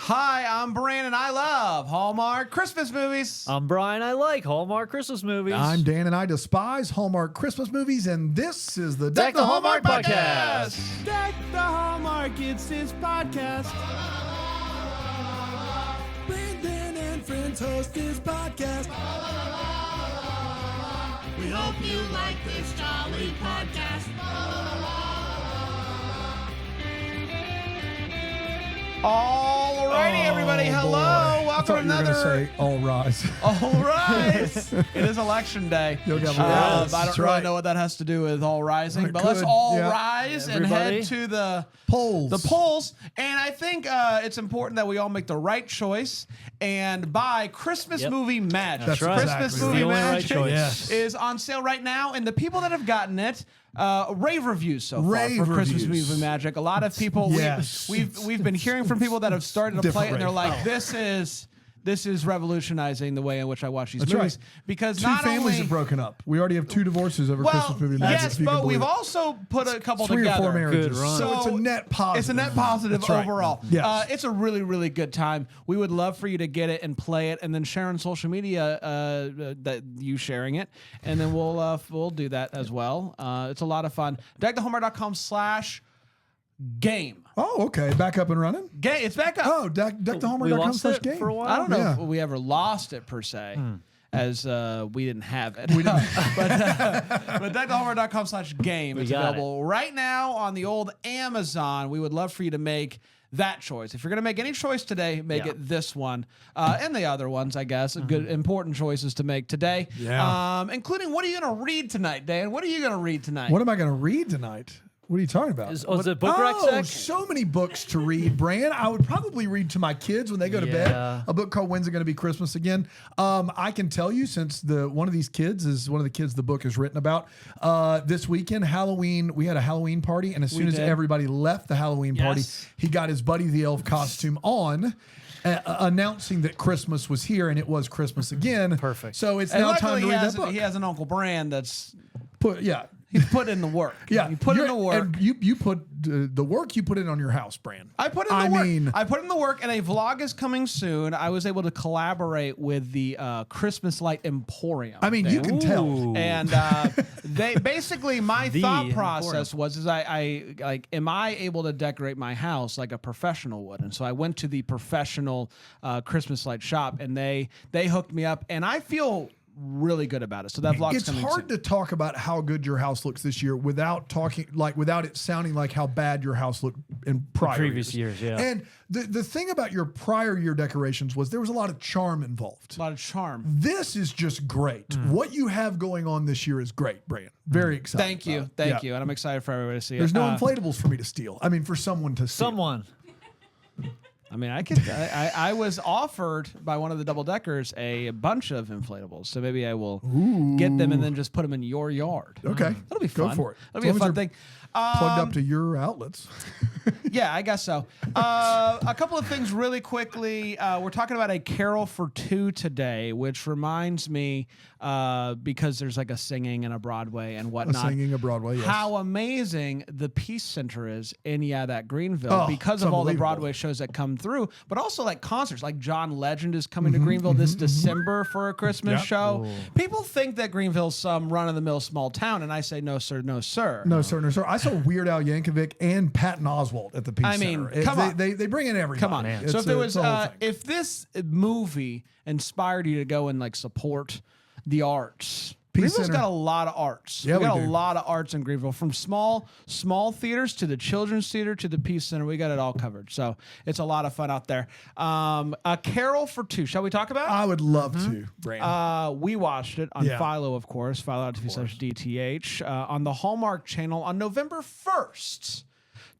Hi, I'm Brandon. I love Hallmark Christmas movies. I'm Brian. I like Hallmark Christmas movies. I'm Dan, and I despise Hallmark Christmas movies, and this is the Deck the Hallmark podcast. Deck the Hallmark, it's his podcast. Brandon and friends host his podcast. We hope you like this jolly podcast. Alrighty, everybody. Hello. Welcome to another. Say all rise. All rise. It is election day. You'll get I rise. don't really know what that has to do with all rising, It but let's could, all yeah. rise and Everybody. head to the Polls. The polls. And I think it's important that we all make the right choice and buy Christmas movie magic. That's right. Christmas Exactly movie the only right magic choice. Yes. is on sale right now, and the people that have gotten it. Rave reviews so far Rave for Christmas reviews. movie magic. A lot of people Yes. we've been hearing from people that have started to play it, and they're Different like, this is revolutionizing the way in which I watch these That's movies right. because Two not families only have broken up. We already have 2 divorces over well, Christmas movie magic. yes, if you can but we've believe it. also put a couple 3 together. or 4 marriages. Good run. So it's a net positive. It's a net positive That's right. overall. Yes. It's a really, really good time. We would love for you to get it and play it, and then share on social media that you sharing it, and then we'll do that as well. It's a lot of fun. deckthehallmark.com/game. Oh, okay. Back up and running? Game. It's back up. Oh, We deckthehallmark.com lost it /game. for a while. I don't know Yeah. if we ever lost it per se. As we didn't have it. We didn't. but deckthehallmark.com/game. It's got available right now on the old Amazon. We would love for you to make that choice. If you're going to make any choice today, make it this one. And the other ones, I guess. Good, important choices to make today. Yeah. Including, what are you going to read tonight, Dan? What are you going to read tonight? What am I going to read tonight? What are you talking about? Is it book rec sec? So many books to read, Bran. I would probably read to my kids when they go to Yeah. bed. A book called When's It Going to Be Christmas Again? I can tell you, since one of these kids is one of the kids the book is written about, this weekend, Halloween, we had a Halloween party, and as soon as did. everybody left the Halloween party, Yes. he got his Buddy the Elf costume on, announcing that Christmas was here, and it was Christmas again. Perfect. So it's and now luckily time to he read has, that book. he has an Uncle Brand that's... He's put in the work. Yeah, He put in the work. And you put the work. You put it on your house, Bran. I put in the work. I put in the work, and a vlog is coming soon. I was able to collaborate with the Christmas Light Emporium. I mean, you can tell. And they basically, my The thought process was, I like, am I able to decorate my house like a professional would? And so I went to the professional Christmas light shop, and they hooked me up, and I feel really good about it. So that vlog's It's coming hard soon. to talk about how good your house looks this year without it sounding like how bad your house looked in previous years, yeah. And the thing about your prior year decorations was there was a lot of charm involved. A lot of charm. This is just great. What you have going on this year is great, Bran. Very excited. Thank you. about it. Thank Yeah. you. And I'm excited for everybody to see There's it. no inflatables for me to steal. I mean, for someone to steal. Someone. I mean, I was offered by one of the double deckers a bunch of inflatables, so maybe I will get them and then just put them in your yard. Okay. That'll be fun. Go for it. That'll be a As long as fun they're thing. Plugged up to your outlets. Yeah, I guess so. A couple of things really quickly. We're talking about A Carol for Two today, which reminds me, because there's like a singing and a Broadway and whatnot. Singing a Broadway, yes. How amazing the Peace Center is in that Greenville Oh, because it's of all the unbelievable. Broadway shows that come through, but also like concerts. Like John Legend is coming to Greenville this December for a Christmas Yep. show. People think that Greenville's some run-of-the-mill small town, and I say no, sir, no, sir. No, sir, no, sir. I saw Weird Al Yankovic and Patton Oswalt at the Peace I mean, Center. come on. They bring in everybody. Come on. So if there was, it's a whole thing. if this movie inspired you to go and like support the arts, Peace Greenville's Center. got a lot of arts. Yeah, we got we a do. lot of arts in Greenville, from small theaters to the Children's Theater to the Peace Center. We got it all covered. So it's a lot of fun out there. A Carol for Two. Shall we talk about it? I would love to, Brandon. We watched it on Yeah. Philo, of course, Philo.tv/DTH, on the Hallmark Channel on November 1st.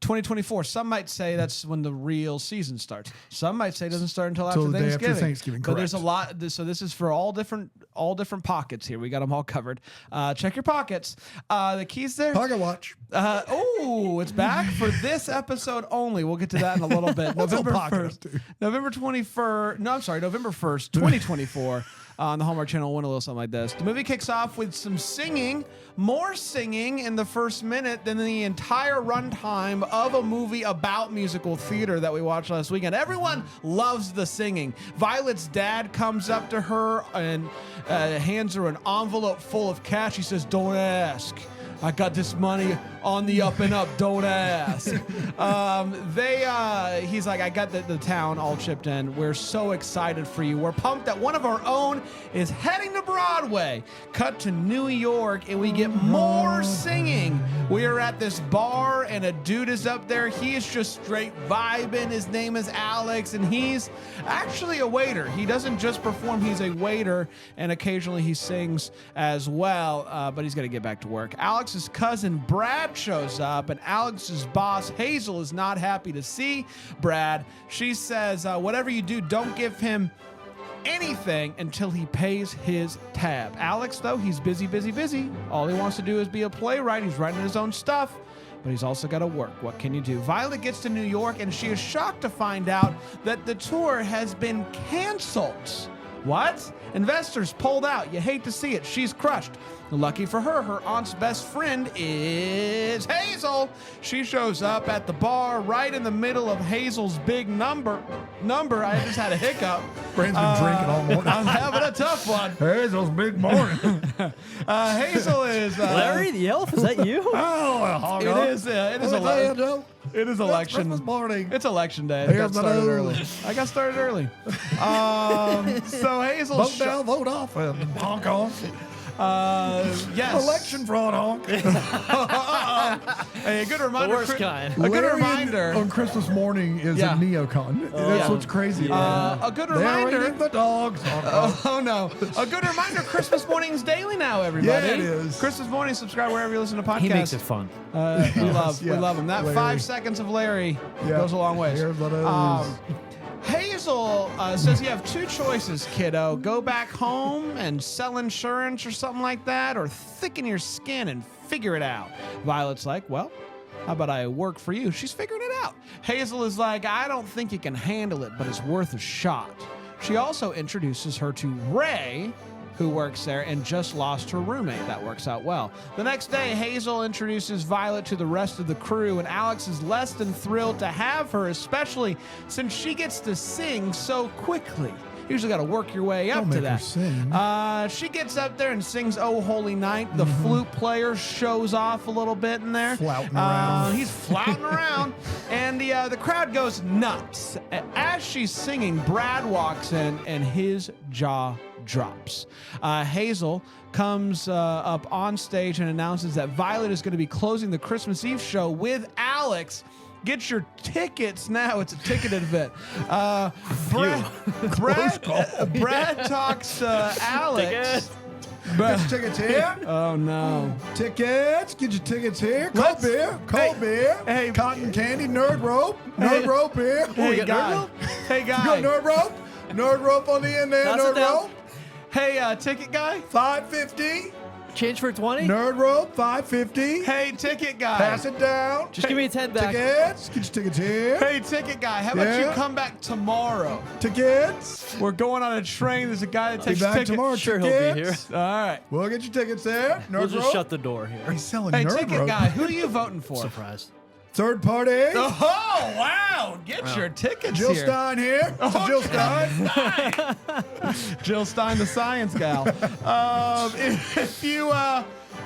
2024. Some might say that's when the real season starts. Some might say it doesn't start until after Till the day Thanksgiving. after Thanksgiving, But there's a correct. lot. So this is for all different pockets here. We got them all covered. Check your pockets. The keys there. Pocket watch. It's back for this episode only. We'll get to that in a little bit. What's a November pocket 1st. do? November 1st, 2024. on the Hallmark Channel went a little something like this. The movie kicks off with some singing, more singing in the first minute than the entire runtime of a movie about musical theater that we watched last weekend. Everyone loves the singing. Violet's dad comes up to her and hands her an envelope full of cash. He says, "Don't ask. I got this money on the up and up. Don't ask." He's like, "I got the town all chipped in. We're so excited for you. We're pumped that one of our own is heading to Broadway." Cut to New York, and we get more singing. We are at this bar, and a dude is up there. He is just straight vibing. His name is Alex, and he's actually a waiter. He doesn't just perform; he's a waiter, and occasionally he sings as well. But he's got to get back to work. Alex's cousin Brad shows up, and Alex's boss Hazel is not happy to see Brad. She says, "Whatever you do, don't give him anything until he pays his tab." Alex, though, he's busy. All he wants to do is be a playwright. He's writing his own stuff, but he's also got to work. What can you do? Violet gets to New York, and she is shocked to find out that the tour has been canceled. What? Investors pulled out. You hate to see it. She's crushed. Lucky for her, her aunt's best friend is Hazel. She shows up at the bar right in the middle of Hazel's big number. I just had a hiccup. Brand's been drinking all morning. I'm having a tough one. Hazel's big morning. Hazel is Larry the elf, is that you? Oh, It is election. It is election Christmas morning. It's election day. Here's the I got started early. So Hazel. Vote down, vote off, and honk off. Yes. Election fraud, honk. Hey, a good reminder. The worst kind. A good Larry reminder. on Christmas morning is Yeah. a neocon. That's yeah. what's crazy. A good They're reminder. eating the dogs. Honk, honk. Oh no! A good reminder. Christmas morning's daily now, everybody. Yeah, it is. Christmas morning. Subscribe wherever you listen to podcasts. He makes it fun. We love yeah. him. That Larry. 5 seconds of Larry Yeah. goes a long ways. Here's what it is. Hazel says you have 2 choices, kiddo. Go back home and sell insurance or something like that, or thicken your skin and figure it out. Violet's like, well, how about I work for you? She's figuring it out. Hazel is like, I don't think you can handle it, but it's worth a shot. She also introduces her to Ray, who works there and just lost her roommate. That works out well. The next day, Hazel introduces Violet to the rest of the crew, and Alex is less than thrilled to have her, especially since she gets to sing so quickly. You usually got to work your way up Don't to make her that. sing. She gets up there and sings "Oh Holy Night." The flute player shows off a little bit in there. Flouting around. He's flouting around, and the crowd goes nuts. As she's singing, Brad walks in, and his jaw drops. Hazel comes up on stage and announces that Violet is going to be closing the Christmas Eve show with Alex. Get your tickets now. It's a ticketed event. Brad talks to Alex. Tickets. Get your tickets here. Oh no. Tickets. Get your tickets here. Cold beer. Cold beer. Hey. Cotton candy. Nerd rope. Nerd rope here. Hey guy. Hey You got guy. nerd rope. Nerd rope on the end there. Pass it Nerd down. rope. Hey ticket guy. $5.50. Change for 20? Nerd rope. $5.50. Hey ticket guy. Pass it down. Just give me a 10 back. Tickets. Get your tickets here. Hey ticket guy. How about you Yeah. come back tomorrow? Tickets. We're going on a train. There's a guy that Be takes back tickets. tomorrow. Sure, he'll be here. Tickets. All right. We'll get your tickets there. Nerd We'll just rope. shut the door here. He's selling Hey nerd ticket rope. guy. Who are you voting for? Surprise. Third party. Oh wow! Get your tickets Jill here. Stein here. This is Jill Stein. Jill Stein, the science gal. If you,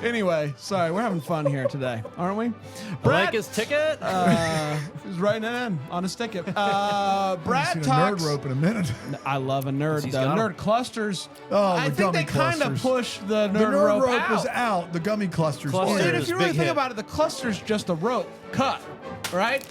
anyway, sorry, we're having fun here today, aren't we? I Brad, like his ticket. he's writing it in on his ticket. Brad Seen a talks. nerd rope in a minute. I love a nerd. He's The got 'em. nerd clusters. Oh, I the think they gummy kind of clusters. push the The nerd, nerd rope out. was out. The gummy clusters. Clusters. in. Dude, It's if you a really big think hit. about it, the cluster's just a rope cut, right?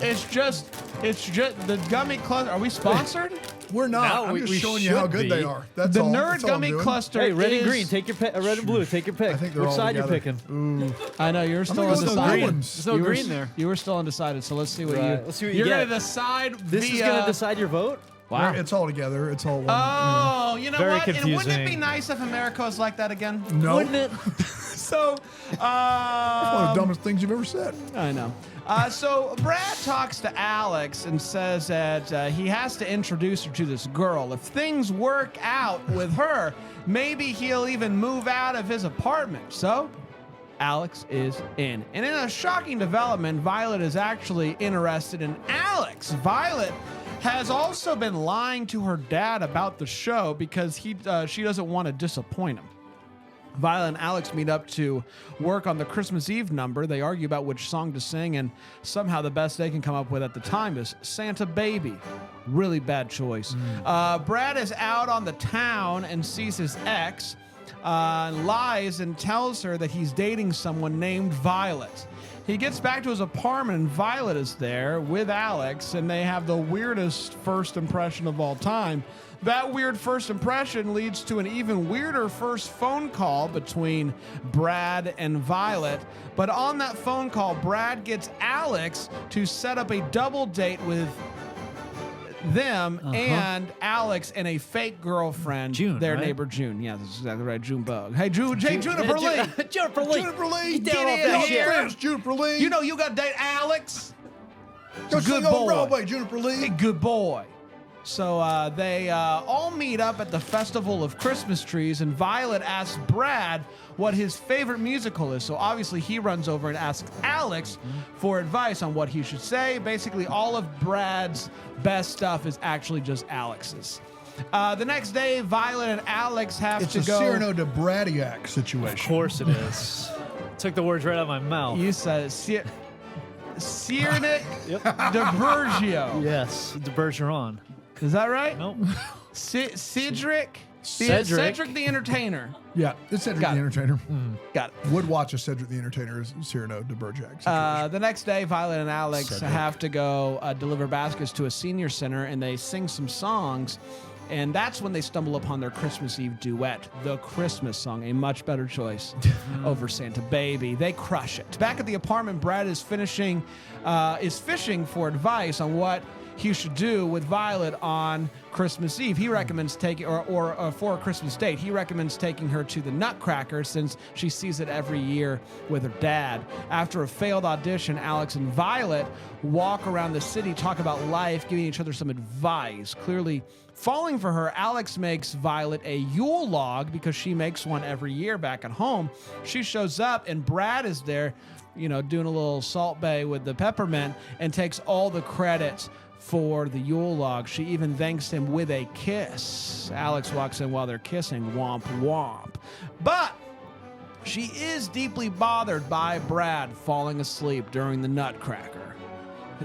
It's just the gummy cluster. Are we sponsored? We're not. Now I'm we just showing you how should good be. they are. That's The all. nerd That's all I'm gummy doing. cluster. Hey, red is, and green. Take your pick. Red and blue. Take your pick. I think they're Which all side together. you picking? Ooh. I know you're still gonna go with the undecided. green ones. There's no You were green s- there. You were still undecided, so let's see what Right. you. Let's see what you You're get. gonna decide. This is going to decide your vote? Wow. It's all together. It's all one. Oh, you know Very what? And wouldn't it be confusing. nice if America was like that again? no. Wouldn't it? So, One of the dumbest things you've ever said. I know. So Brad talks to Alex and says that he has to introduce her to this girl. If things work out with her, maybe he'll even move out of his apartment. So Alex is in. And in a shocking development, Violet is actually interested in Alex. Violet has also been lying to her dad about the show because she doesn't want to disappoint him. Violet and Alex meet up to work on the Christmas Eve number. They argue about which song to sing, and somehow the best they can come up with at the time is Santa Baby. Really bad choice. Brad is out on the town and sees his ex, lies and tells her that he's dating someone named Violet. He gets back to his apartment and Violet is there with Alex, and they have the weirdest first impression of all time. That weird first impression leads to an even weirder first phone call between Brad and Violet. But on that phone call, Brad gets Alex to set up a double date with them and Alex and a fake girlfriend, June, their right? neighbor June. Yeah, that's exactly right. June Bug. Hey, Juniper Lee. Juniper Lee. Juniper Lee, Get down off that shit. Juniper Lee. You know you got to date Alex. Go good sing on boy. Broadway, Juniper Lee. Hey, good boy. So they all meet up at the Festival of Christmas Trees, and Violet asks Brad what his favorite musical is. So obviously he runs over and asks Alex for advice on what he should say. Basically, all of Brad's best stuff is actually just Alex's. The next day, Violet and Alex have It's to a go. Cyrano de Bradiac situation. Of course it is. Took the words right out of my mouth. You said Cyrano Yep. de Bergio. Yes, de Bergeron. Is that right? Nope. Cedric? Cedric. the Entertainer. Yeah, it's Cedric Got the it. Entertainer. Got it. Would watch a Cedric the Entertainer as Cyrano de Bergerac situation. The next day, Violet and Alex Cedric. have to go deliver baskets to a senior center, and they sing some songs. And that's when they stumble upon their Christmas Eve duet, The Christmas Song, a much better choice over Santa Baby. They crush it. Back at the apartment, Brad is fishing for advice on what he should do with Violet on Christmas Eve. He recommends taking, or for a Christmas date, he recommends taking her to the Nutcracker since she sees it every year with her dad. After a failed audition, Alex and Violet walk around the city, talk about life, giving each other some advice. Clearly falling for her, Alex makes Violet a Yule log because she makes one every year back at home. She shows up and Brad is there, you know, doing a little Salt Bay with the peppermint and takes all the credit for the Yule log. She even thanks him with a kiss. Alex walks in while they're kissing. Womp womp. But she is deeply bothered by Brad falling asleep during the Nutcracker.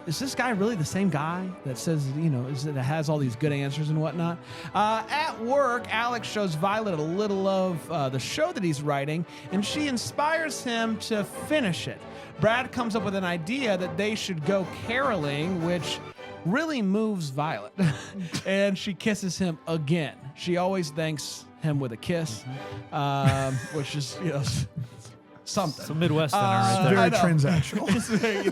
Is this guy really the same guy that says, you know, that has all these good answers and whatnot? At work, Alex shows Violet a little of the show that he's writing, and she inspires him to finish it. Brad comes up with an idea that they should go caroling, which really moves Violet. And she kisses him again. She always thanks him with a kiss, which is, you know, something. It's a Midwesterner right there. Very I know. transactional.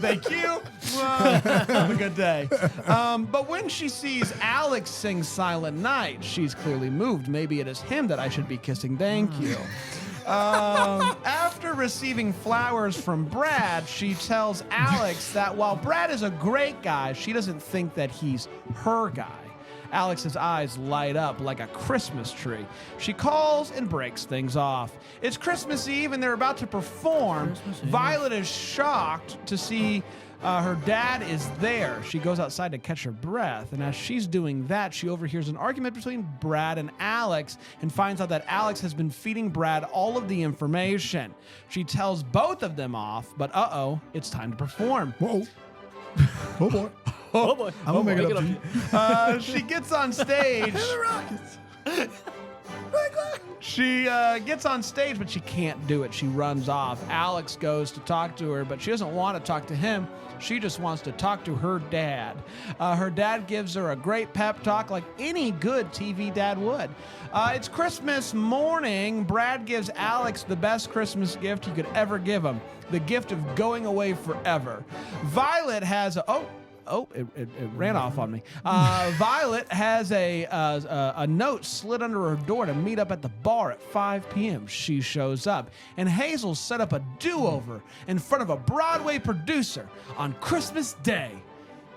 Thank you. Well, have a good day. But when she sees Alex sing Silent Night, she's clearly moved. Maybe it is him that I should be kissing. Thank you. After receiving flowers from Brad, she tells Alex that while Brad is a great guy, she doesn't think that he's her guy. Alex's eyes light up like a Christmas tree. She calls and breaks things off. It's Christmas Eve and they're about to perform. Violet is shocked to see her dad is there. She goes outside to catch her breath, and as she's doing that, she overhears an argument between Brad and Alex and finds out that Alex has been feeding Brad all of the information. She tells both of them off, but it's time to perform. Whoa. Oh boy. Oh boy. I'm gonna make it up to you. She gets on stage. The Rockets. She gets on stage, but she can't do it. She runs off. Alex goes to talk to her, but she doesn't want to talk to him. She just wants to talk to her dad. Her dad gives her a great pep talk like any good TV dad would. It's Christmas morning. Brad gives Alex the best Christmas gift he could ever give him, the gift of going away forever. Violet has it ran off on me. Violet has a note slid under her door to meet up at the bar at 5 p.m. She shows up, and Hazel set up a do-over in front of a Broadway producer on Christmas Day.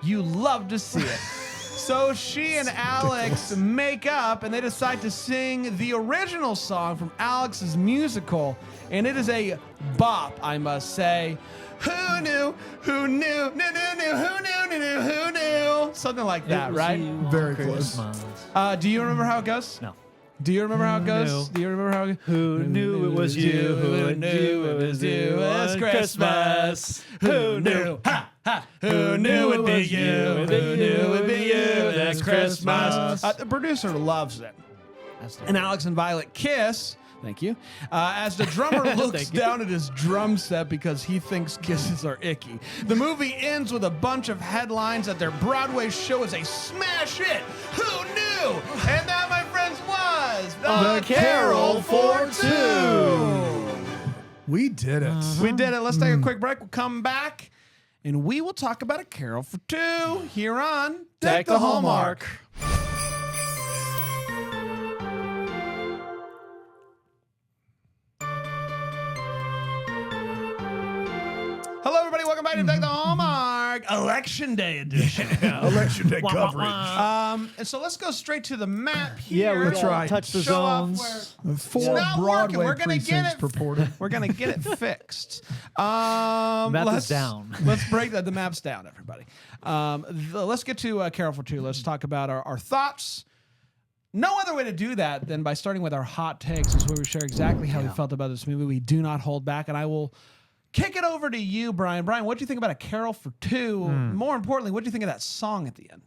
You love to see it. So she and Alex make up, and they decide to sing the original song from Alex's musical, and it is a bop, I must say. Who knew? Who knew? Who knew? Who knew? Something like that, right? Very close. Do you remember how it goes? No. Do you remember how it goes? No. Do you remember how it goes? Who knew it was you? Who knew it was you? It's Christmas. Who knew? Ha! Ha! Who knew it'd be you? Who knew it'd be you? It's Christmas. The producer loves it. And Alex and Violet kiss. Thank you. As the drummer looks down at his drum set because he thinks kisses are icky. The movie ends with a bunch of headlines that their Broadway show is a smash hit. Who knew? And that, my friends, was The Carol for Two. We did it. We did it. Let's take a quick break. We'll come back, and we will talk about A Carol for Two here on Deck the Hallmark. Hello, everybody. Welcome back to Deck the Hallmark Election Day edition. Election day coverage. And so let's go straight to the map here. Yeah, That's right. Touch the Show off zones. where- 4 not Broadway working. We're gonna get precincts it. purported. We're gonna get it fixed. Map is Let's down. Let's break the map's down, everybody. Let's get to Carol for Two. Let's talk about our thoughts. No other way to do that than by starting with our hot takes. This is where we share exactly how we felt about this movie. We do not hold back, and I will kick it over to you, Brian. Brian, what do you think about A Carol for Two? More importantly, what do you think of that song at the end?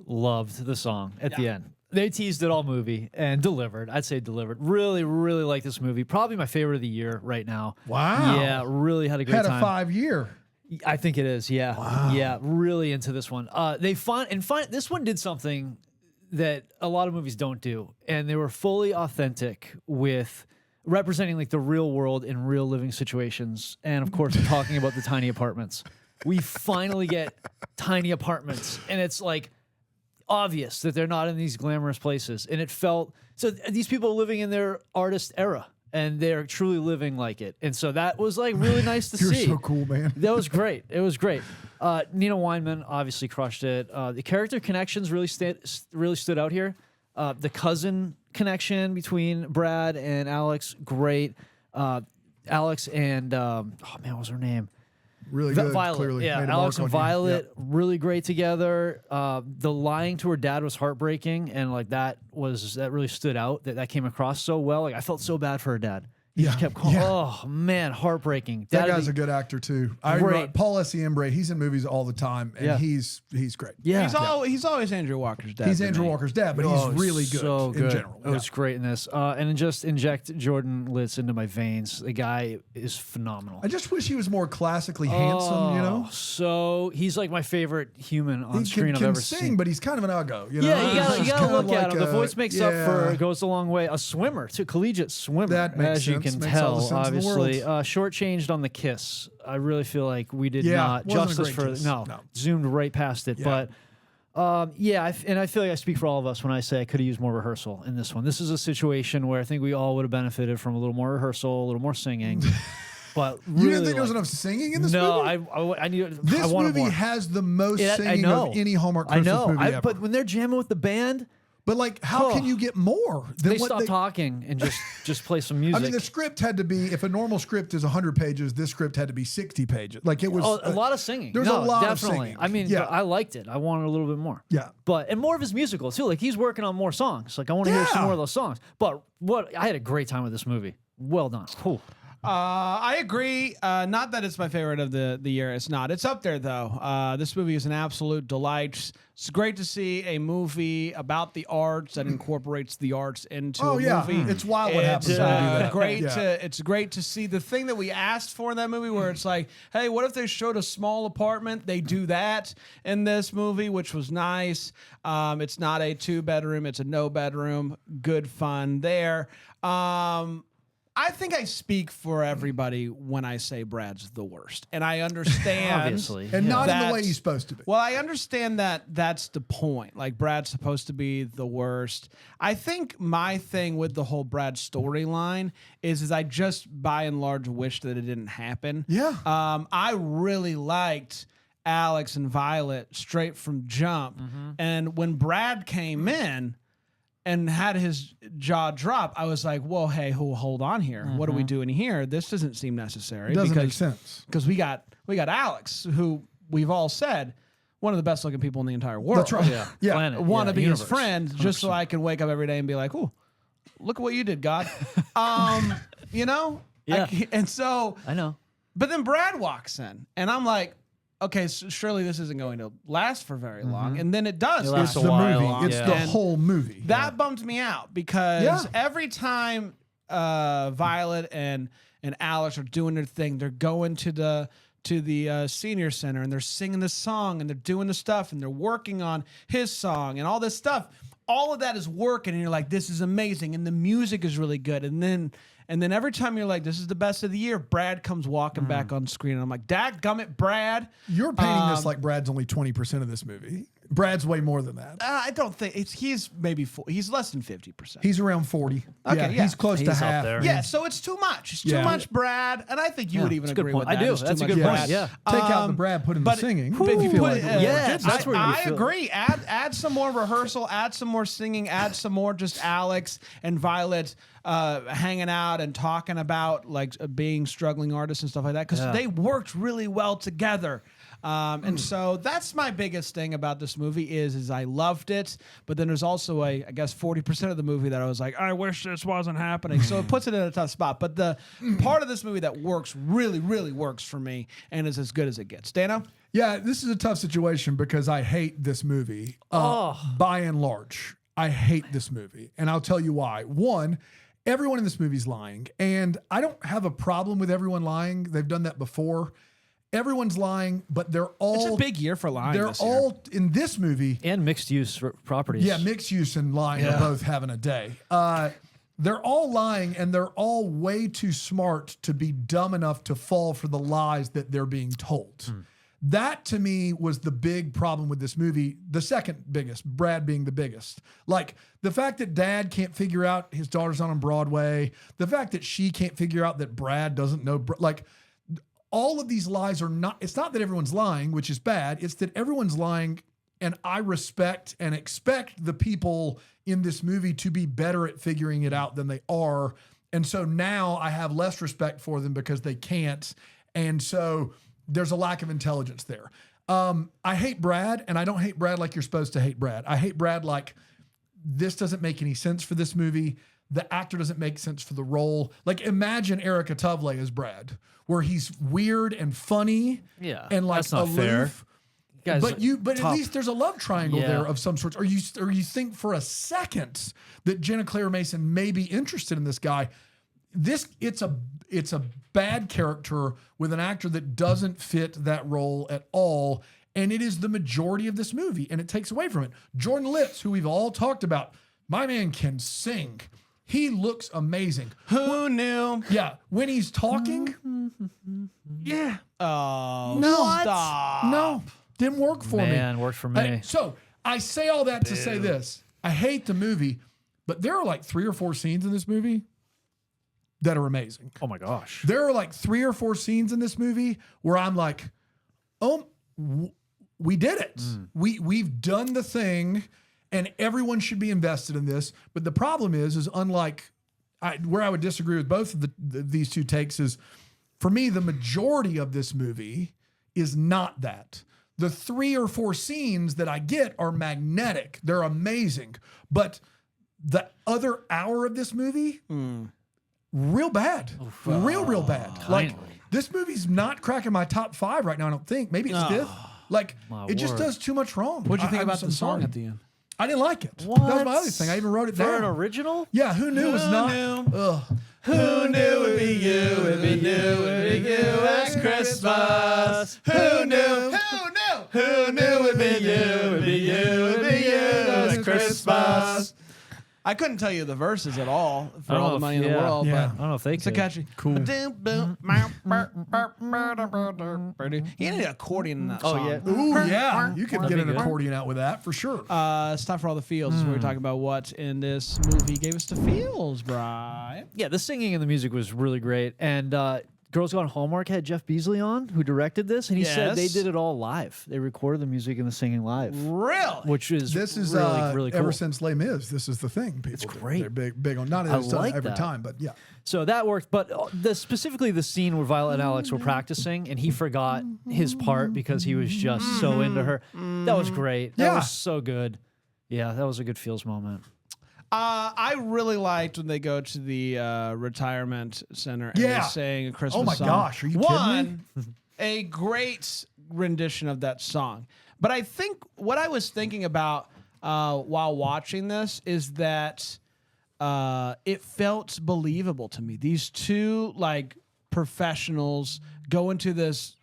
Loved the song at the end. They teased it all movie and delivered. I'd say delivered. Really, really like this movie. Probably my favorite of the year right now. Wow. Yeah, really had a great Had a time. 5-year. I think it is. Yeah. Wow. Yeah. Really into this one. This one did something that a lot of movies don't do, and they were fully authentic with representing like the real world in real living situations, and of course talking about the tiny apartments. We finally get tiny apartments, and it's like obvious that they're not in these glamorous places, and it felt so these people are living in their artist era, and they're truly living like it, and so that was like really nice to You're see. so cool, man. That was great. It was great. Nina Weinman obviously crushed it. The character connections really stood out here. The cousin connection between Brad and Alex, great. Alex and what was her name? Really good. Violet. Clearly Yeah, made a Alex mark and on you. Violet, really great together. The lying to her dad was heartbreaking, and like that really stood out. That came across so well. Like I felt so bad for her dad. He just kept calling. Yeah. Oh man, heartbreaking. That guy's a good actor too. I Great. remember Paul Essiembre. He's in movies all the time, and Yeah. he's great. Yeah. He's always Andrew Walker's dad. He's to Andrew me. Walker's dad, but Oh, he's really good, so good. in general. It was great in this. And then just inject Jordan Litz into my veins. The guy is phenomenal. I just wish he was more classically handsome. You know, So he's like my favorite human on he screen can I've ever sing, seen. but he's kind of an uggo. You know? Yeah, you He's gotta kind of look at him. The like voice makes up for yeah. goes a long way. A swimmer, too, collegiate swimmer, That makes as you sense. can Makes all the tell. sense in the Obviously, world. shortchanged on the kiss. I really feel like we did Yeah, not wasn't a justice great for kiss. no, No. zoomed right past it. Yeah. But and I feel like I speak for all of us when I say I could have used more rehearsal in this one. This is a situation where I think we all would have benefited from a little more rehearsal, a little more singing. But You really, didn't think there was like- enough singing in this no, movie? I need. This I wanted movie more. has the most I singing know. of any Hallmark I Christmas know. movie ever. But when they're jamming with the band, But like, how can you get more than they what stop they? talking and just play some music. I mean, the script had to be. If a normal script is 100 pages, this script had to be 60 pages. Like it was a lot of singing. There was No, a lot definitely. of singing. I mean, yeah, I liked it. I wanted a little bit more. yeah. And more of his musical too. Like he's working on more songs. Like I want to hear some Yeah. more of those songs. But I had a great time with this movie. Well done. Whew. I agree. Not that it's my favorite of the year. It's not. It's up there though. This movie is an absolute delight. It's great to see a movie about the arts that incorporates the arts into Oh a yeah, movie. it's wild what happens It's when they do that. great Yeah. it's great to see the thing that we asked for in that movie, where it's like, hey, what if they showed a small apartment? They do that in this movie, which was nice. It's not a 2-bedroom; it's a no bedroom. Good fun there. I think I speak for everybody when I say Brad's the worst, and I understand, Obviously. And not in the way that's- he's supposed to be. Well, I understand that that's the point. Like Brad's supposed to be the worst. I think my thing with the whole Brad storyline is I just by and large wish that it didn't happen. Yeah. I really liked Alex and Violet straight from jump, and when Brad came in and had his jaw drop, I was like, "Whoa, hey, hold on here. What are we doing here? This doesn't seem necessary." Doesn't make sense. because we got Alex, who we've all said one of the best looking people in the entire world. That's right. Yeah. Yeah. Planet. Want to be universe. his friend just so I can wake up every day and be like, "Ooh, look at what you did, God." You know? Yeah. And so, I know. but then Brad walks in, and I'm like, okay, so surely this isn't going to last for very long. And then it does. It last lasts It's a the while. movie. It's Yeah. the And whole movie. that bummed me out because Yeah. every time Violet and Alex are doing their thing, they're going to the senior center and they're singing the song and they're doing the stuff and they're working on his song and all this stuff. All of that is working, and you're like, this is amazing, and the music is really good. And then every time you're like, this is the best of the year, Brad comes walking back on screen, and I'm like, dadgummit, Brad. You're painting this like Brad's only 20% of this movie. Brad's way more than that. I don't think he's maybe he's less than 50%. He's around 40. Okay, yeah. He's close to He's up half. there. Yeah, so it's too much. It's too Yeah. much Brad, and I think you would even it's a good agree point. with I that. do. It's too That's a much good Brad. point. Yeah. Take out the Brad, put in the But singing. if you feel put, like uh, Yes, that's where you I feel. agree. Add some more rehearsal. Add some more singing. Add some more just Alex and Violet hanging out and talking about like being struggling artists and stuff like that because Yeah. they worked really well together. And so that's my biggest thing about this movie is I loved it, but then there's also I guess 40% of the movie that I was like, I wish this wasn't happening. So it puts it in a tough spot. But the part of this movie that works really, really works for me and is as good as it gets. Dano? Yeah, this is a tough situation because I hate this movie. By and large, I hate this movie. And I'll tell you why. One, everyone in this movie is lying. And I don't have a problem with everyone lying. They've done that before. Everyone's lying, but they're all... It's a big year for lying They're this year. all, in this movie... And mixed use properties. Yeah, mixed use and lying are both having a day. They're all lying, and they're all way too smart to be dumb enough to fall for the lies that they're being told. That, to me, was the big problem with this movie. The second biggest, Brad being the biggest. Like, the fact that Dad can't figure out his daughter's on Broadway, the fact that she can't figure out that Brad doesn't know... Like, all of these lies are not... It's not that everyone's lying, which is bad. It's that everyone's lying... And I respect and expect the people in this movie to be better at figuring it out than they are. And so now I have less respect for them because they can't. And so there's a lack of intelligence there. I hate Brad, and I don't hate Brad like you're supposed to hate Brad. I hate Brad like this doesn't make any sense for this movie. The actor doesn't make sense for the role. Like imagine Erica Tovley as Brad, where he's weird and funny Yeah, Oh, and like that's not aloof. fair. Guys, But at least there's a love triangle Yeah. there of some sort. Or you think for a second that Jenna Claire Mason may be interested in this guy. It's a bad character with an actor that doesn't fit that role at all. And it is the majority of this movie, and it takes away from it. Jordan Litz, who we've all talked about, my man can sing. He looks amazing. Who knew? Yeah, when he's talking, yeah. Oh, No. stop. No, didn't work for me. Man, worked for me. So I say all that to say this. I hate the movie, but there are like 3 or 4 scenes in this movie that are amazing. Oh my gosh. There are like 3 or 4 scenes in this movie where I'm like, oh, we did it. We've done the thing, and everyone should be invested in this. But the problem is unlike where I would disagree with both of these two takes is, for me, the majority of this movie is not that. The 3 or 4 scenes that I get are magnetic. They're amazing. But the other hour of this movie, real bad. Real bad. Like, Kindly. this movie's not cracking my top 5 right now, I don't think. Maybe it's 5th. Like, My it just word. does too much wrong. What'd you think I'm about the song sorry. at the end? I didn't like it. That was my other thing. I even wrote it For down. an original? Yeah, who knew it was not? knew? Ugh. Who knew it'd be you? It'd be you. It'd be you at Christmas. Who knew? Who knew? Who knew it'd be you? It'd be you. It'd be you at Christmas. I couldn't tell you the verses at all for I don't all know the if- money in the yeah. world, Yeah. but I don't know if they it's a could. catchy. Cool. He needed an accordion in that Oh, song. yeah. Ooh, yeah. You could That'd get be an good. accordion out with that for sure. It's time for all the feels. Where we're talking about what in this movie gave us the feels, Brian. Yeah, the singing and the music was really great. And Girls Gone Hallmark had Jeff Beasley on, who directed this, and he said they Yes. did it all live. They recorded the music and the singing live, Really? which is This is really cool. ever since Les Mis. This is the thing. People It's do. great. They're big on not I every, like every that. time, but yeah. So that worked, but specifically the scene where Violet and Alex were practicing, and he forgot his part because he was just so into her. That was great. That Yeah. was so good. Yeah, that was a good feels moment. I really liked when they go to the retirement center and Yeah. they sing a Christmas Oh my song. gosh, are you kidding me? A great rendition of that song. But I think what I was thinking about while watching this is that it felt believable to me. These two like professionals go into this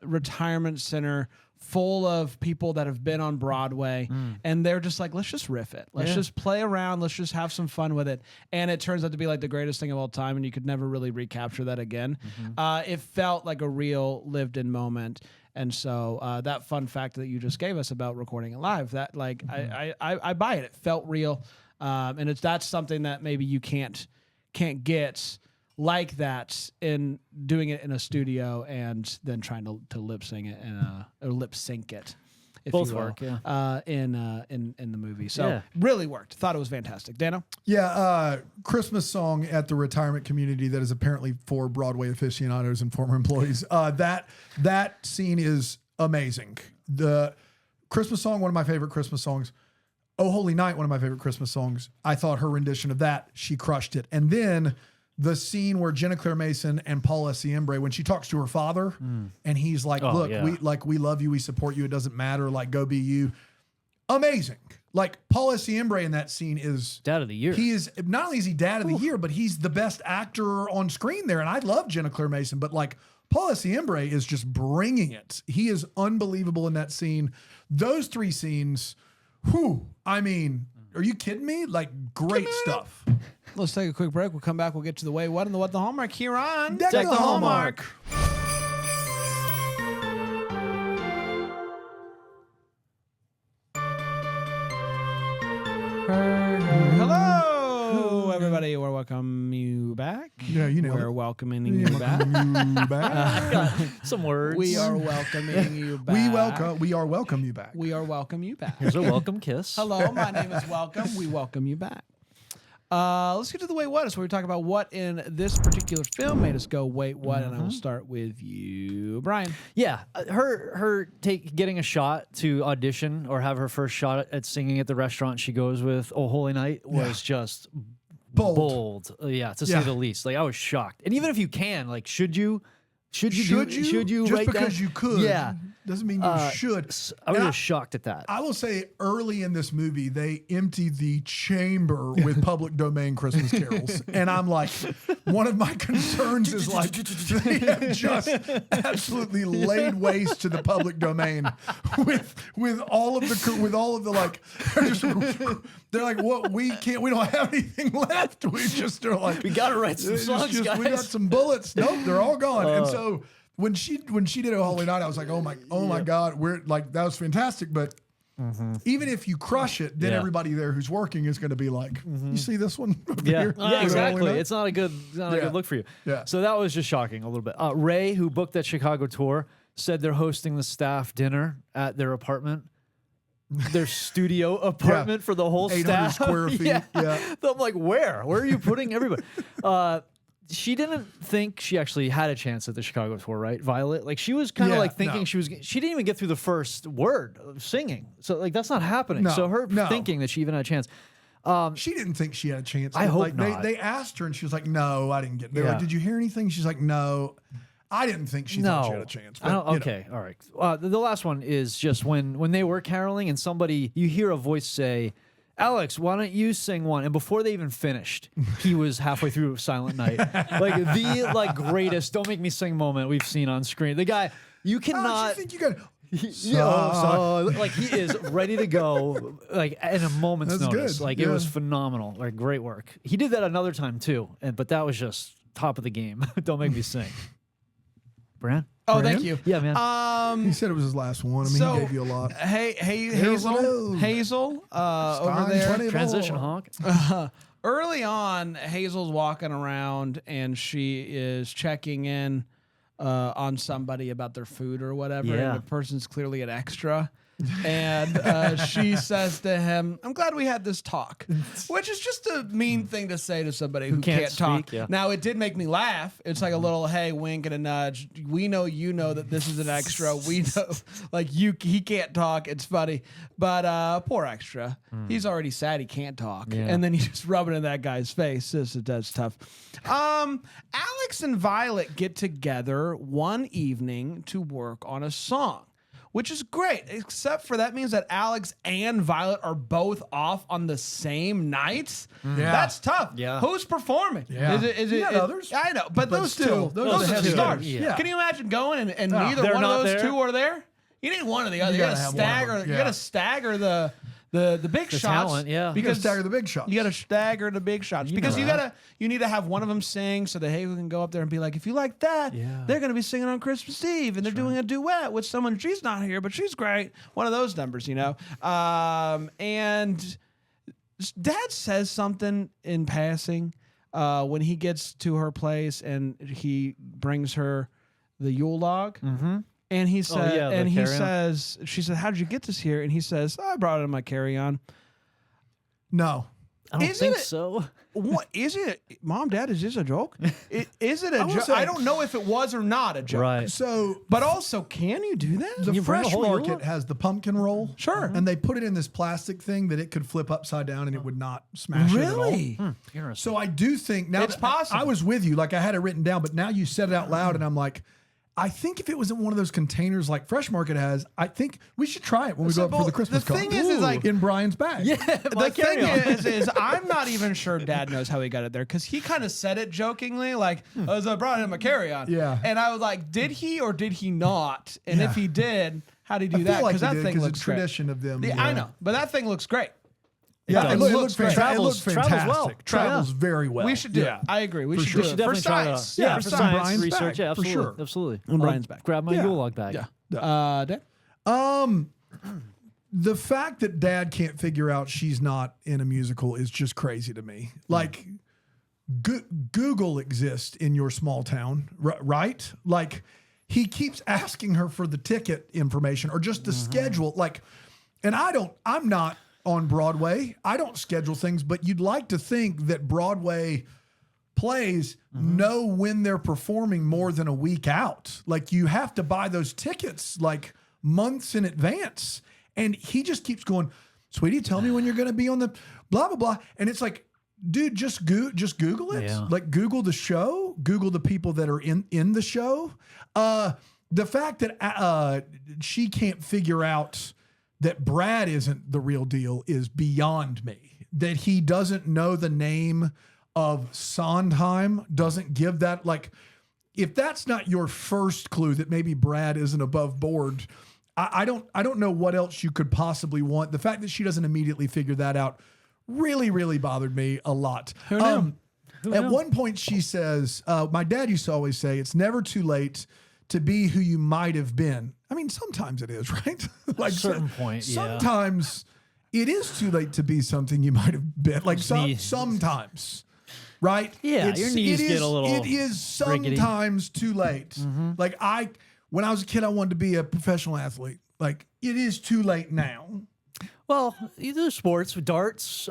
retirement center full of people that have been on Broadway, and they're just like, let's just riff it. Let's just play around. Let's just have some fun with it. And it turns out to be like the greatest thing of all time, and you could never really recapture that again. It felt like a real lived-in moment. And so that fun fact that you just gave us about recording it live, that like I buy it. It felt real, and that's something that maybe you can't get like that in doing it in a studio and then trying to lip sing it or lip sync it. If Both you will, work, yeah. in the movie. So Yeah. really worked. Thought it was fantastic. Dano? Yeah, Christmas song at the retirement community that is apparently for Broadway aficionados and former employees. That scene is amazing. The Christmas song, one of my favorite Christmas songs. Oh Holy Night, one of my favorite Christmas songs. I thought her rendition of that, she crushed it. And then the scene where Jenna Claire Mason and Paula Siembre, when she talks to her father, and he's like, Oh, "Look, yeah. we love you, we support you. It doesn't matter. Like, go be you." Amazing. Like Paula Siembre in that scene is Dad of the year. He is not only is he dad of the year, but he's the best actor on screen there. And I love Jenna Claire Mason, but like Paula Siembre is just bringing it. He is unbelievable in that scene. Those three scenes, whew, I mean, are you kidding me? Like great stuff. Let's take a quick break. We'll come back. We'll get to the way, what, and the what the Hallmark here on Deck the Hallmark. Hello, everybody. We're welcome you back. Yeah, you know We're it. welcoming you back. You back. Some words. We are welcoming you back. We are welcome you back. We are welcome you back. Here's a welcome kiss. Hello, my name is Welcome. We welcome you back. Let's get to the wait what. It's where we talk about what in this particular film made us go wait what, and I will start with you, Brian. Yeah, her getting a shot to audition or have her first shot at singing at the restaurant she goes with, Oh Holy Night, was just bold. Yeah, to say Yeah. the least. Like I was shocked. And even if you can, like, should you Should you? Just write because down? you could, Yeah. doesn't mean you should. I was And just shocked at that. I will say early in this movie, they empty the chamber with public domain Christmas carols. And I'm like, one of my concerns is like, they have just absolutely laid waste to the public domain with all of the like, they're like, what, we don't have anything left. We just are like, We gotta write some it's songs, just- guys. We got some bullets. Nope, they're all gone. And so when she did a Holy Night, I was like, oh my God, we're like, that was fantastic. But even if you crush it, then Yeah. everybody there who's working is going to be like, you see this one? over Yeah, here? yeah, Holy exactly. Night? It's not a good Yeah. look for you. Yeah. So that was just shocking a little bit. Ray, who booked that Chicago tour, said they're hosting the staff dinner at their apartment. Their studio apartment for the whole 800 staff. square feet. Yeah. I'm like, where? Where are you putting everybody? She didn't think she actually had a chance at the Chicago tour, right, Violet? Like she was kind of Yeah, like thinking no. she didn't even get through the first word of singing. So like that's not happening. No, So her no. thinking that she even had a chance. She didn't think she had a chance. I hope like, not. They asked her and she was like, no, I didn't get. They were Yeah. like, did you hear anything? She's like, no. I didn't think she thought she had a chance. I don't, but, you know. okay, all right. The last one is just when they were caroling and you hear a voice say, Alex, why don't you sing one? And before they even finished, he was halfway through Silent Night. Like the greatest don't make me sing moment we've seen on screen. The guy, you Alex, cannot. you think you got? Like he is ready to go, like in a moment's That's notice. good. Like it was phenomenal. Like great work. He did that another time too, but that was just top of the game. Don't make me sing. Brad? Oh, thank you. Yeah, man. He said it was his last one. I mean, So, he gave you a lot. Hey, Here's what Hazel, it is. Hazel, over Stein there. 24. Transition honk. Early on, Hazel's walking around and she is checking in on somebody about their food or whatever. Yeah. And the person's clearly an extra. And she says to him, I'm glad we had this talk, which is just a mean thing to say to somebody who can't can't talk. speak, yeah. Now, it did make me laugh. It's like a little, hey, wink and a nudge. We know you know that this is an extra. We know, like, he can't talk. It's funny. But poor extra. He's already sad he can't talk. Yeah. And then you just rub it in that guy's face. That's tough. Alex and Violet get together one evening to work on a song, which is great, except for that means that Alex and Violet are both off on the same night. Yeah. That's tough. Yeah. Who's performing? Yeah. Is You it got others. I know, but those still, two, those those are are the the stars. heavy hitters. Yeah. Can you imagine going and Oh, neither they're one of not those there? two are there? You need one or the other. You gotta gotta have one of stagger. them. You Yeah. gotta stagger the big shots. talent, yeah. You got to Because stagger the big shots. you got to stagger the big shots because know that. you need to have one of them sing so that Hazel can go up there and be like, if you like that, Yeah. they're going to be singing on Christmas Eve and they're doing a duet with someone. She's not here, but she's great. One of those numbers, you know. And Dad says something in passing when he gets to her place and he brings her the Yule log. Mm-hmm. And he said, yeah, the and he carry-on. says, she said, how did you get this here? And he says, I brought it in my carry-on. No. I don't Is think it- so. What is it, Mom, Dad? Is this a joke? Is it a will joke? say- I don't know if it was or not a joke. Right. So But also, can you do that? the you bring a fresh whole Yule market log? has the pumpkin roll. Sure. And they put it in this plastic thing that it could flip upside down and it would not smash it at all. Really? Interesting. So I do think now It's that- possible. I was with you, like I had it written down, but now you said it out loud, and I'm like, I think if it was in one of those containers like Fresh Market has, I think we should try it when we go up for the Christmas the thing is like- in Brian's bag. yeah, my The thing carry-on. is I'm not even sure Dad knows how he got it there because he kind of said it jokingly, like, "As I brought it in my carry-on." Yeah. And I was like, "Did he or did he not?" And Yeah. if he did, how did he I do feel that? like Because he that did, thing 'cause looks it's great. tradition of them. Yeah, I know, but that thing looks great. Yeah, It it looks looks great. fantastic. It Travels looks fantastic. well. Travels very well. We should do Yeah. it. I agree. We should sure. do We it should for definitely try that science. out. Yeah, for for science. science Brian's research. back, Yeah, for absolutely. sure. Absolutely. On Brian's back. Grab my Yeah. Yule log bag. Yeah. Dad? The fact that Dad can't figure out she's not in a musical is just crazy to me. Like, Google exists in your small town, right? Like, he keeps asking her for the ticket information or just the schedule. Like, and I'm not on Broadway. I don't schedule things, but you'd like to think that Broadway plays know when they're performing more than a week out. Like, you have to buy those tickets like months in advance. And he just keeps going, sweetie, tell me when you're going to be on the blah, blah, blah. And it's like, dude, just Google it. Yeah. Like, Google the show, Google the people that are in the show. The fact that she can't figure out that Brad isn't the real deal is beyond me. That he doesn't know the name of Sondheim, doesn't give that, like, if that's not your first clue that maybe Brad isn't above board, I don't know what else you could possibly want. The fact that she doesn't immediately figure that out really bothered me a lot. At one point she says, my dad used to always say, it's never too late to be who you might have been. I mean, sometimes it is, right? Like, certain point, yeah. sometimes it is too late to be something you might have been. Like, sometimes, right? Yeah, your knees get a little It is rickety. sometimes too late. Like, when I was a kid, I wanted to be a professional athlete. Like, it is too late now. Well, you do sports, darts,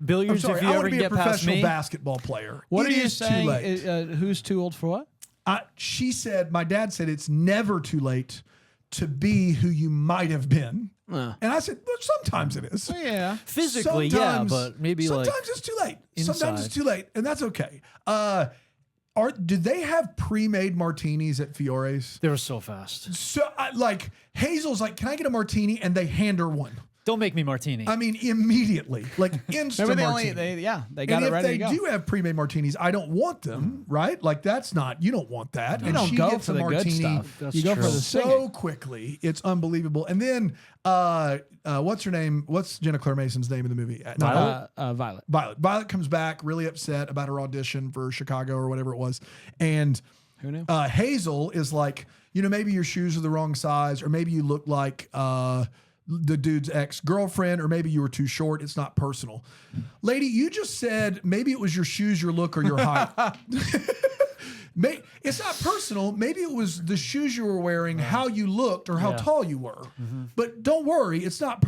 billiards. I'm sorry, if you I ever want to be get a past professional me. basketball player. What It are you is too saying? late. Who's too old for what? She said, my dad said, it's never too late to be who you might have been. And I said, well, sometimes it is. Yeah. Physically, yeah, but maybe like sometimes it's too late. Sometimes inside. it's too late, and that's okay. Do they have pre-made martinis at Fiore's? they were so fast. So, like, Hazel's like, can I get a martini? And they hand her one. Don't make me martini. I mean, immediately, like instant Remember martini. they got and it if ready they to go. do have pre-made martinis, I don't want them, right? Like that's not, you don't want that. You And don't she go gets for a the good martini stuff. That's You go for true. the so singing. quickly. It's unbelievable. And then, what's her name? What's Jenna Claire Mason's name in the movie? Not Violet. Violet. Violet comes back really upset about her audition for Chicago or whatever it was. And Who knew? Hazel is like, maybe your shoes are the wrong size, or maybe you look like the dude's ex-girlfriend, or maybe you were too short. It's not personal. Lady, you just said maybe it was your shoes, your look, or your height. It's not personal. Maybe it was the shoes you were wearing, how you looked, or how tall you were. But don't worry, it's not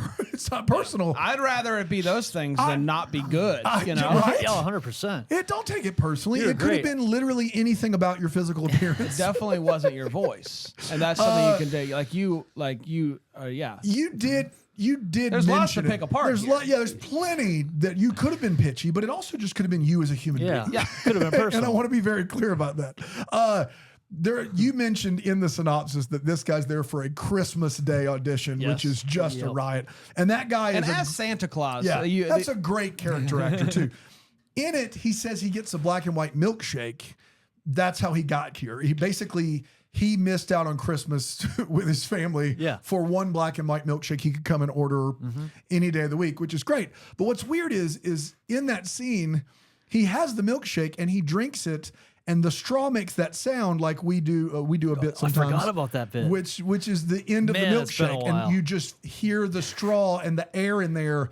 personal. I'd rather it be those things than not be good. You know, right? Yeah, 100%. Don't take it personally. You're It could have great. been literally anything about your physical appearance. definitely wasn't your voice, and that's something you can do. Yeah. You did. There's lots mention to pick it. apart There's here. there's plenty that you could have been pitchy, but it also just could have been you as a human Yeah, being. yeah, could have been And I personal. want to be very clear about that. You mentioned in the synopsis that this guy's there for a Christmas Day audition, Yes. which is just a Yep. riot. And that guy And is as Santa Claus, yeah, that's a great character actor too. In it, he says he gets a black and white milkshake. That's how he got here. He missed out on Christmas with his family for one black and white milkshake he could come and order any day of the week, which is great. But what's weird is in that scene, he has the milkshake and he drinks it, and the straw makes that sound like we do a bit I sometimes. forgot about that bit. Which is the end Man, of the it's been a milkshake, while. and you just hear the straw and the air in there,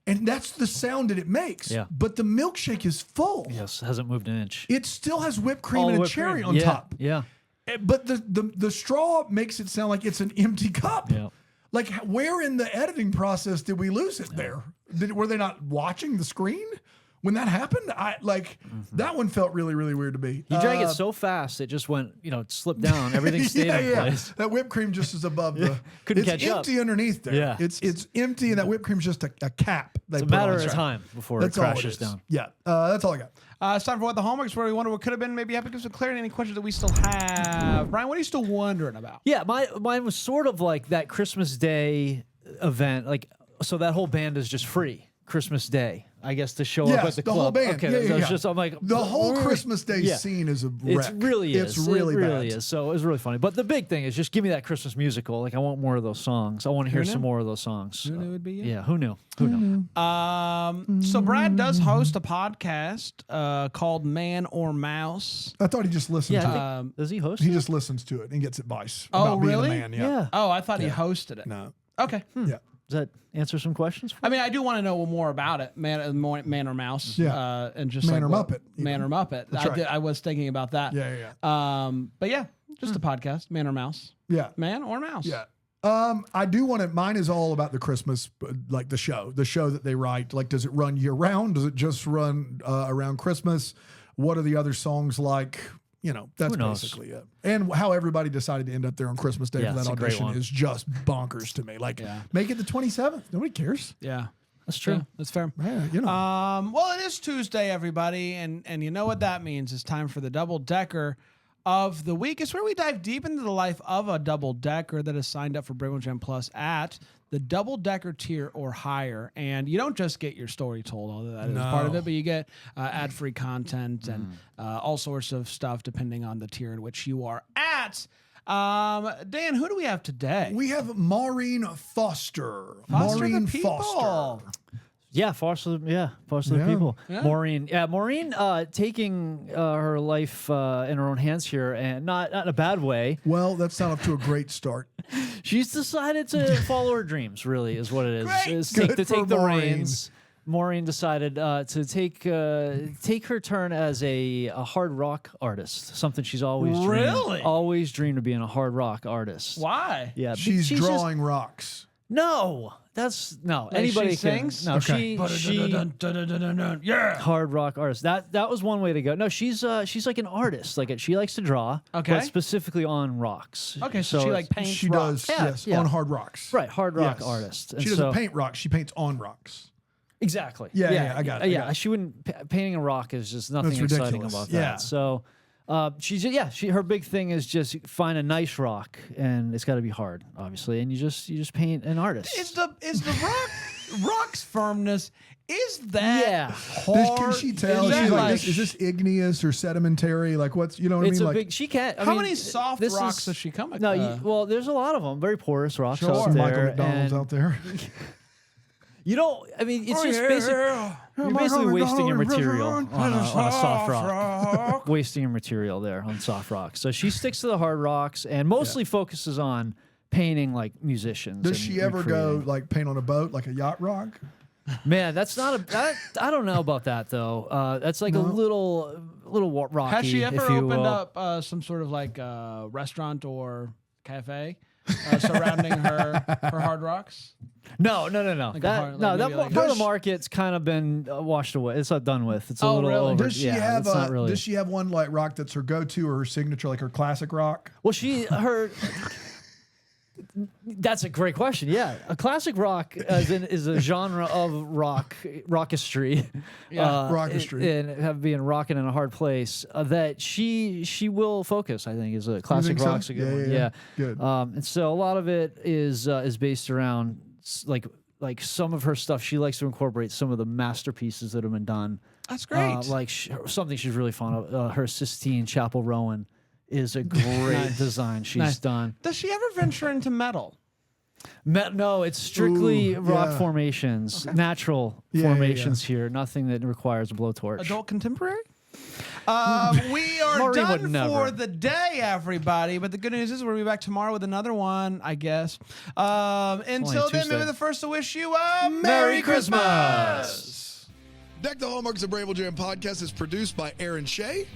and that's the sound that it makes. Yeah. But the milkshake is full. Yes, hasn't moved an inch. It still has whipped cream All and a whipped cherry cream. on Yeah, top. Yeah. But the straw makes it sound like it's an empty cup. Yeah. Like where in the editing process did we lose it there? Were they not watching the screen when that happened? That one felt really, really weird to me. He drank it so fast it just went, it slipped down. Everything stayed in place. That whipped cream just is above the. Couldn't it's catch up. empty underneath there. Yeah. It's empty, and that whipped cream's just a cap. They It's a put matter on of it. time before That's it all crashes is. down. Yeah, that's all I got. It's time for What the Hallmarks, where we wonder what could have been. Maybe have to give some clarity. Any questions that we still have? Brian, what are you still wondering about? Yeah, mine was sort of like that Christmas Day event. So that whole band is just free Christmas Day, I guess, to show up Yes, at the the club. whole band. Okay, Yeah, that yeah, was yeah. just I'm like The whole Christmas Day Yeah. scene is a wreck. It really is. It's really it really bad. is. So it was really funny. But the big thing is just give me that Christmas musical. Like I want more of those songs. I want to hear some more of those songs. Who knew it would be you? Yeah, who knew? Who knew? So Brad does host a podcast called Man or Mouse. I thought he just listened Yeah, to I it. think, does he host He it? just listens to it and gets advice Oh, about being really? a man. Yeah. Yeah. Oh, I thought he hosted it. No. Okay. Yeah. Does that answer some questions for I mean, I do want to know more about it, man or mouse. Yeah. And just Man like or what- Muppet, Man or Muppet. right. I was thinking about that. Yeah. But yeah, just a podcast, Man or Mouse. Yeah. Man or Mouse. Yeah. I do want to. Mine is all about the Christmas, like the show that they write. Like, does it run year round? Does it just run around Christmas? What are the other songs like? That's Who knows? basically it. And how everybody decided to end up there on Christmas Day Yeah, for it's that a great audition one. is just bonkers to me. Like, Yeah. make it the 27th. Nobody cares. Yeah. That's true. Yeah, that's fair. Yeah, Well, it is Tuesday, everybody, and you know what that means. It's time for the double decker of the week. It's where we dive deep into the life of a double decker that is signed up for Bravo Gen Plus at the double decker tier or higher. And you don't just get your story told, although that is part of it, but you get ad-free content and all sorts of stuff depending on the tier in which you are at. Dan, who do we have today? We have Maureen Foster. Foster the Maureen people. Foster. Yeah, Foster the people. Maureen, taking her life in her own hands here, and not in a bad way. Well, that's not off to a great start. She's decided to follow her dreams. Really, is what it is. Great. Is Good to for take the Maureen. reins. Maureen decided to take her turn as a hard rock artist. Something she's always dreamed of being a hard rock artist. Why? Yeah, She's just- drawing rocks. No, that's no. Anybody she can. sings? No, Okay. Yeah. hard rock artist. That was one way to go. No, she's like an artist. Like she likes to draw, Okay. but specifically on rocks. Okay, so she like paints She rocks. does, Yeah, yes, yeah. on hard rocks. right, hard rock Yes. artist. And She doesn't so- paint rocks. She paints on rocks. exactly. Yeah, I got it, I Yeah, got it. she wouldn't. Painting a rock is just nothing That's exciting ridiculous. about Yeah. that. So. Her big thing is just find a nice rock, and it's got to be hard, obviously, and you just paint an artist. Is the rock's firmness? Is that hard? Can she tell? Is She's that like, is this igneous or sedimentary? Like, what's, you know what I It's mean? a Like, big. She can't. How many soft rocks does she come across? No, well, there's a lot of them. Very porous rocks sure. out Some there. Michael McDonald's and out there. You don't. I mean, it's just you're basically wasting your material on a soft rock. Wasting your material there on soft rocks. So she sticks to the hard rocks and mostly focuses on painting like musicians. Does she ever go like paint on a boat, like a yacht rock? Man, that's not a. I don't know about that though. That's like a little rocky. Has she ever if you opened will. up some sort of like restaurant or cafe surrounding her hard rocks? No. That maybe like- part of the market's kind of been washed away. It's not done with. It's a Oh, little really? over. Does she yeah, have it's not really. Does she have one like rock that's her go-to or her signature, like her classic rock? Well, that's a great question. Yeah, a classic rock is a genre of rockistry. Rockistry. And being rocking in a hard place that she will focus. I think is a classic think so? rock's a good one. Yeah, Good. And so a lot of it is based around like some of her stuff. She likes to incorporate some of the masterpieces that have been done. That's great. Something she's really fond of. Her Sistine Chapel Rowan is a great design she's done. Does she ever venture into metal? No, it's strictly rock yeah. formations, natural formations here. Nothing that requires a blowtorch. Adult contemporary? We are Maureen would done never. for the day, everybody. But the good news is we'll be back tomorrow with another one, I guess. Until then, Tuesday. maybe the first to wish you a Merry Christmas. Deck the Hallmark's a Bramble Jam podcast is produced by Aaron Shea.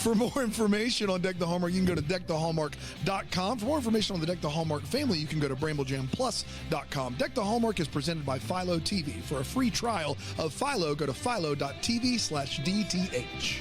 For more information on Deck the Hallmark, you can go to deckthehallmark.com. For more information on the Deck the Hallmark family, you can go to bramblejamplus.com. Deck the Hallmark is presented by Philo TV. For a free trial of Philo, go to philo.tv/DTH.